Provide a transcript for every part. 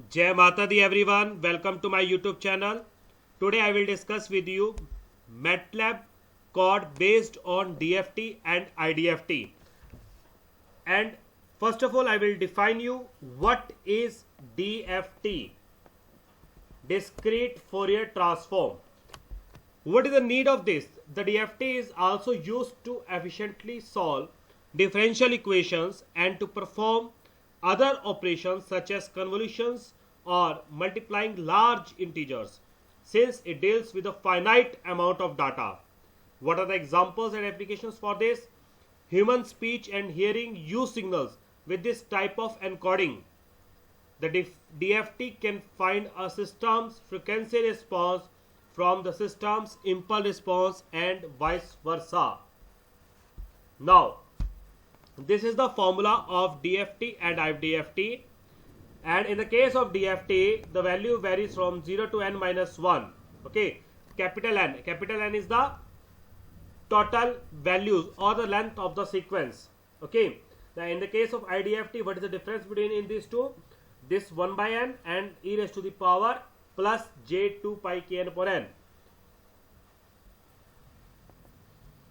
Jai Mata Di everyone, welcome to my YouTube channel. Today I will discuss with you MATLAB code based on DFT and IDFT. And first of all I will define you what is DFT, discrete Fourier transform. What is the need of this? The DFT is also used to efficiently solve differential equations and to perform other operations such as convolutions or multiplying large integers, since it deals with a finite amount of data. What are the examples and applications for this? Human speech and hearing use signals with this type of encoding. The DFT can find a system's frequency response from the system's impulse response and vice versa. Now, this is the formula of DFT and IDFT, and in the case of DFT the value varies from 0 to n minus 1. Okay, capital N is the total values or the length of the sequence. Okay, now in the case of IDFT, what is the difference between in these two? This 1 by n and e raised to the power plus j2 pi kn upon n.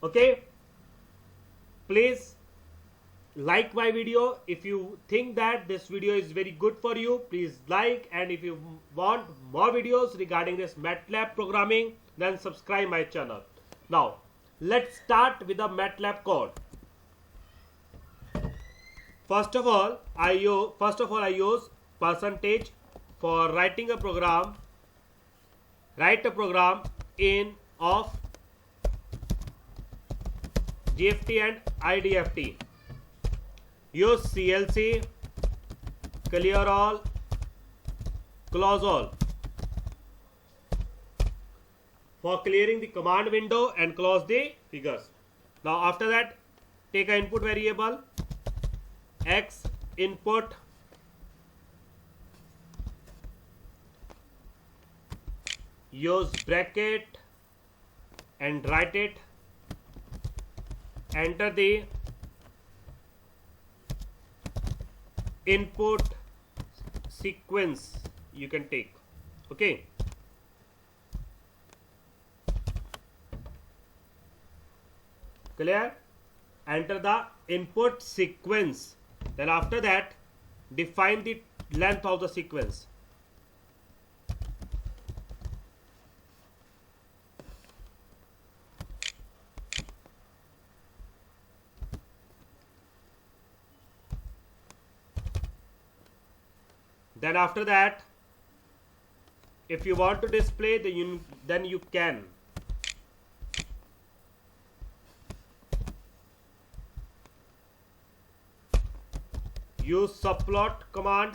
Okay, please like my video. If you think that this video is very good for you, please like, and if you want more videos regarding this MATLAB programming, then subscribe my channel. Now let's start with the MATLAB code. First of all I use percentage for writing a program. Write a program in of DFT and IDFT. Use CLC, clear all, close all for clearing the command window and close the figures. Now after that, take an input variable x input, use bracket and write it, enter the input sequence you can take. Okay, clear? Enter the input sequence, then after that define the length of the sequence. Then after that, if you want to display then you can. Use subplot command.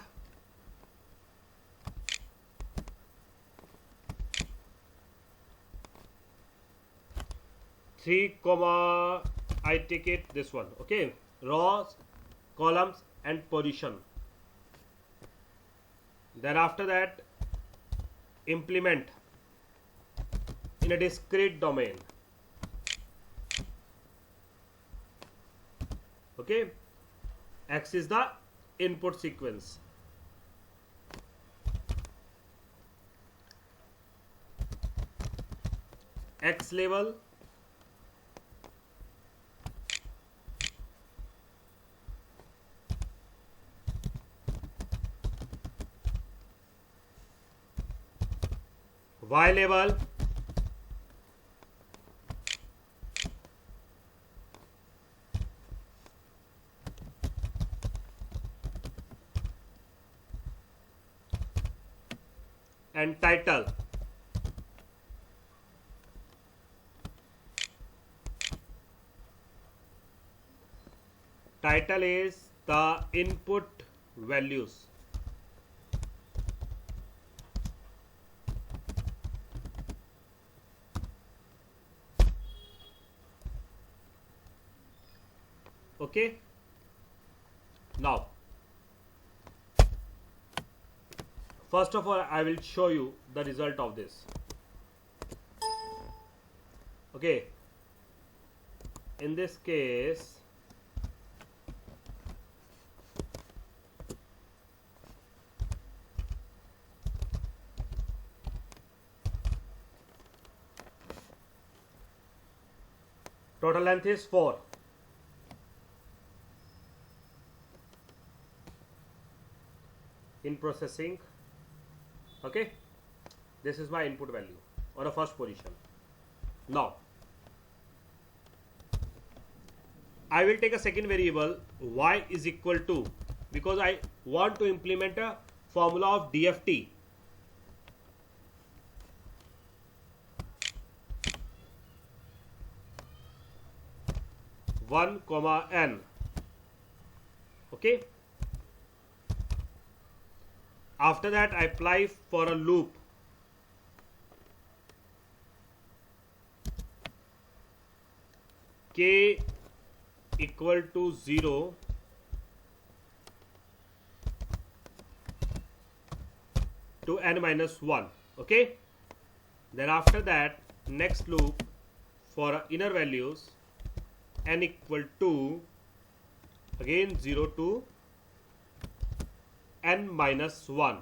Three comma, I take it this one. Okay, rows, columns and position. Then after that, implement in a discrete domain. Okay, X is the input sequence. X level, Y level, and title. Title is the input values. Okay, now first of all I will show you the result of this. Okay, in this case total length is 4. In processing, okay, this is my input value on a first position. Now I will take a second variable y is equal to, because I want to implement a formula of DFT. One comma n, okay. After that I apply for a loop. K equal to 0 to n minus 1, okay. Then after that, next loop for inner values, n equal to again 0 to n minus 1,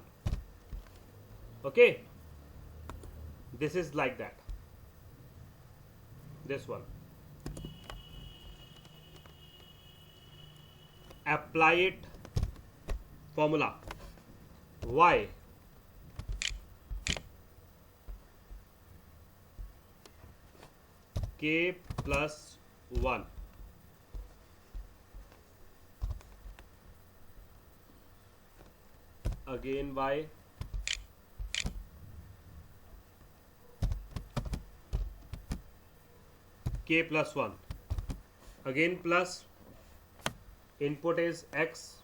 okay. This is like that, this one. Apply it formula y k plus 1 again y k plus 1 again plus input is x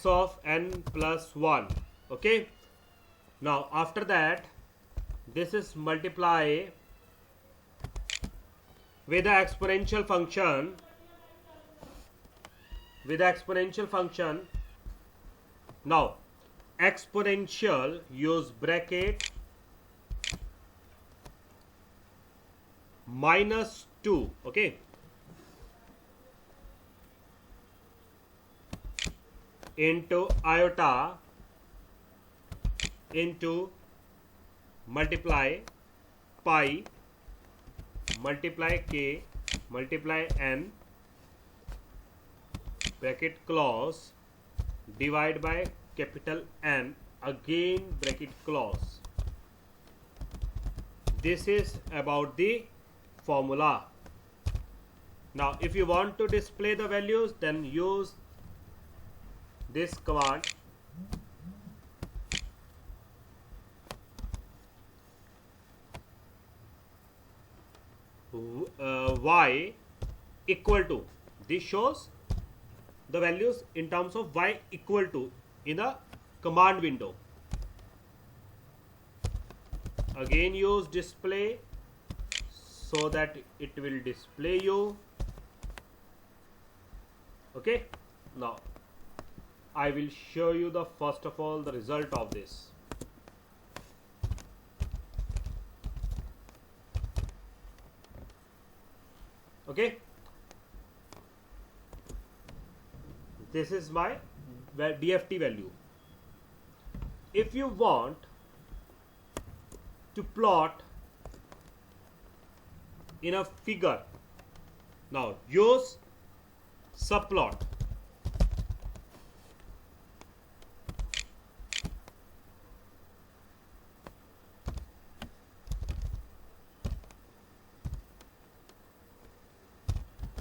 of n plus 1, okay. Now after that, this is multiply with the exponential function, now exponential, use bracket minus 2, okay. Into iota into multiply pi multiply k multiply n bracket close divide by capital N again bracket close. This is about the formula. Now if you want to display the values, then use this command y equal to, this shows the values in terms of y equal to in the command window. Again use display so that it will display you, okay. Now I will show you the first of all the result of this. Okay, this is my DFT value. If you want to plot in a figure, now use subplot.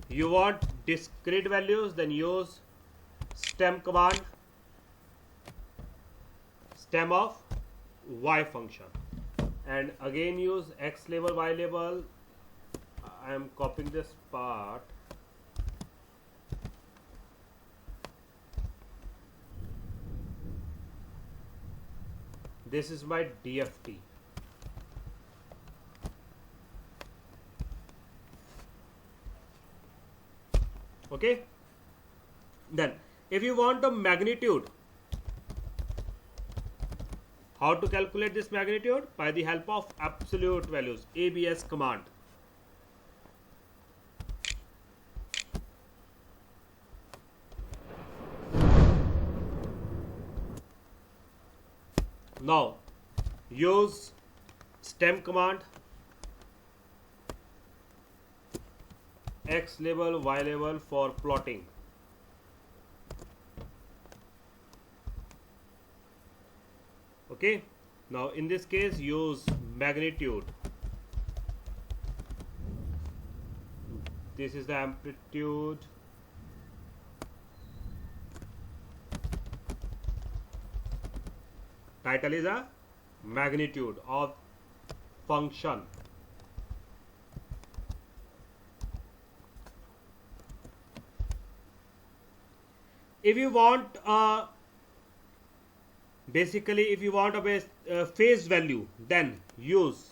You want discrete values, then use stem command, stem of y function, and again use x label, y label. I am copying this part. This is my DFT. Okay, then if you want the magnitude, how to calculate this magnitude? By the help of absolute values, ABS command. Now use stem command, x label, y label for plotting. Okay, now in this case use magnitude. This is the amplitude. Title is a magnitude of function. If you want basically if you want a phase value, then use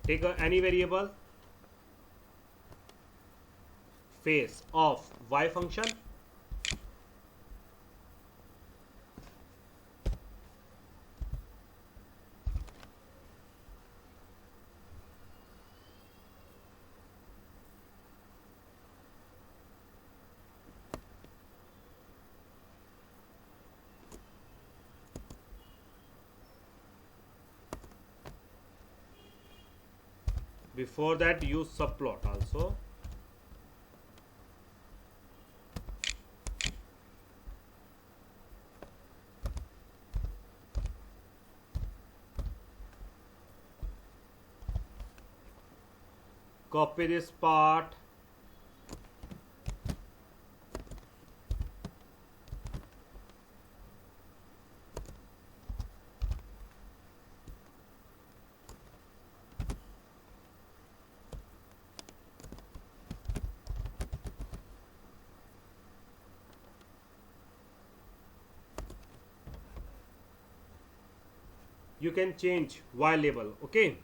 take any variable phase of y function, before that use subplot also. Copy this part, you can change y label. Okay,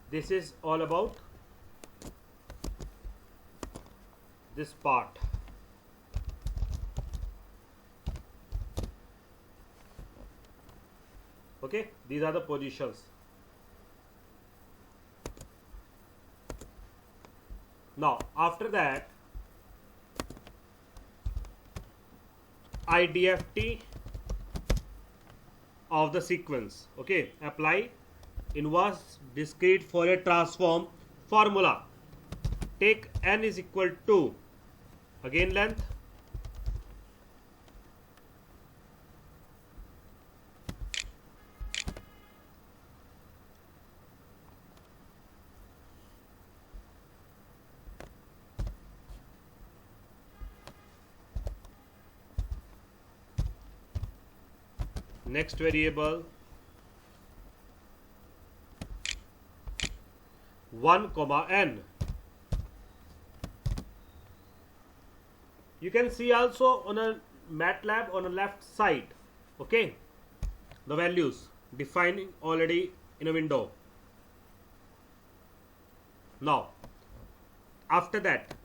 this is all about this part. Okay, these are the positions. Now after that IDFT of the sequence. Okay, apply inverse discrete Fourier transform formula. Take n is equal to again length next variable 1 comma n. You can see also on a MATLAB on the left side, okay, the values defining already in a window. Now after that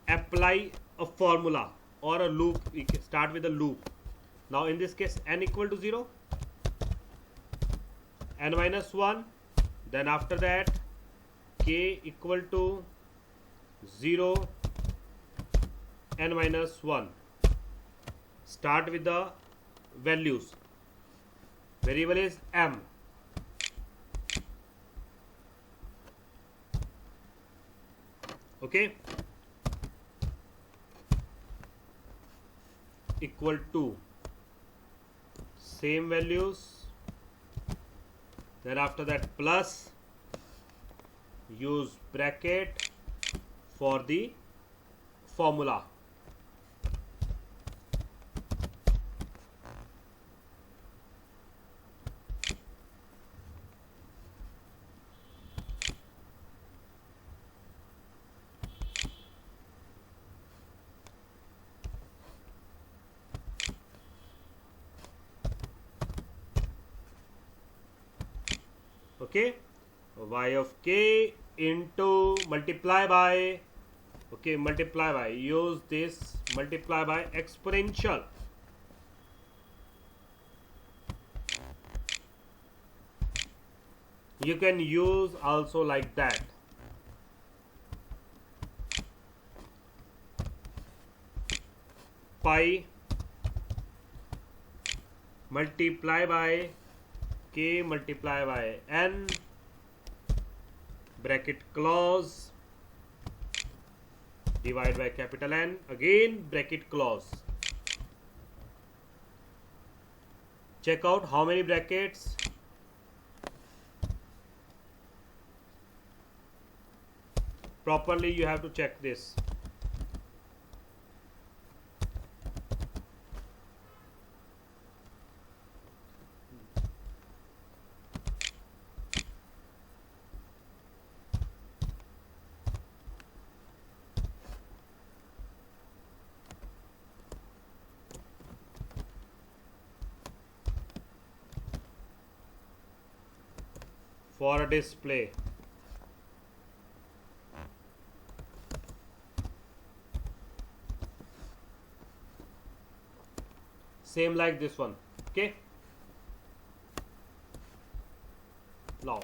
apply a formula or a loop. We can start with a loop. Now in this case n equal to 0, n minus 1, then after that k equal to 0, n minus 1. Start with the values. Variable is m. Okay, equal to same values, then after that plus, use bracket for the formula. Okay, y of k into multiply by, okay, multiply by, use this multiply by exponential. You can use also like that. Pi multiply by k multiply by n bracket close divide by capital N, again bracket close. Check out how many brackets. Properly you have to check this. For a display. Same like this one. Okay. Now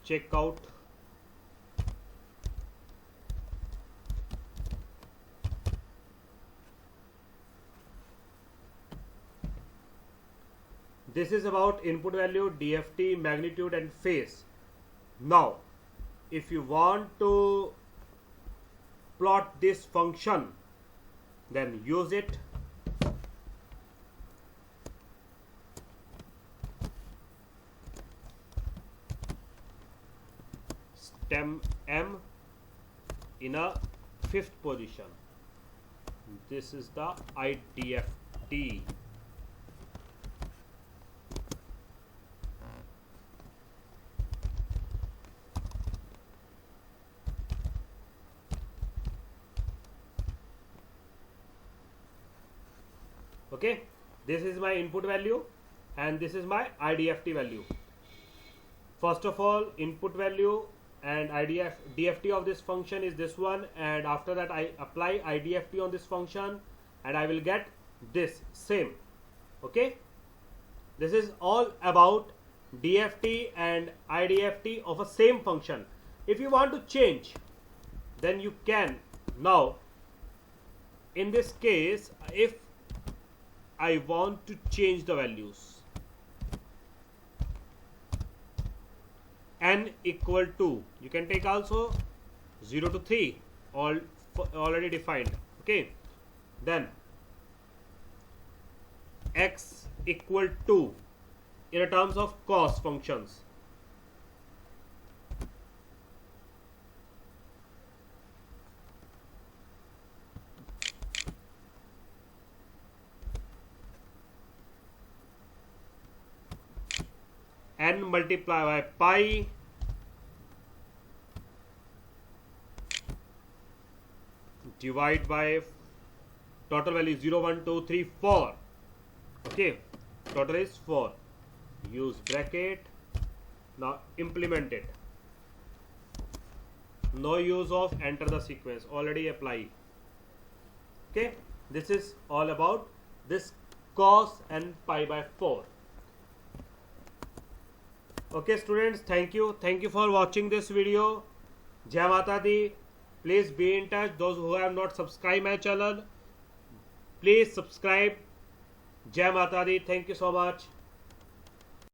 check out this is about input value, DFT, magnitude and phase. Now if you want to plot this function, then use it. Stem M in a fifth position. This is the IDFT. Okay, this is my input value and this is my IDFT value. First of all, input value and DFT of this function is this one, and after that I apply IDFT on this function and I will get this same. Okay, this is all about DFT and IDFT of a same function. If you want to change, then you can. Now in this case, if I want to change the values, n equal to, you can take also 0 to 3, all already defined. Okay, then x equal to, in terms of cos functions, n multiply by pi divide by total value 0, 1, 2, 3, 4. Okay, total is 4. Use bracket. Now implement it. No use of enter the sequence, already apply. Okay, this is all about this cos n pi by 4. Okay students, thank you for watching this video. Jai Mata Di. Please be in touch. Those who have not subscribed my channel, please subscribe. Jai Mata Di. Thank you so much.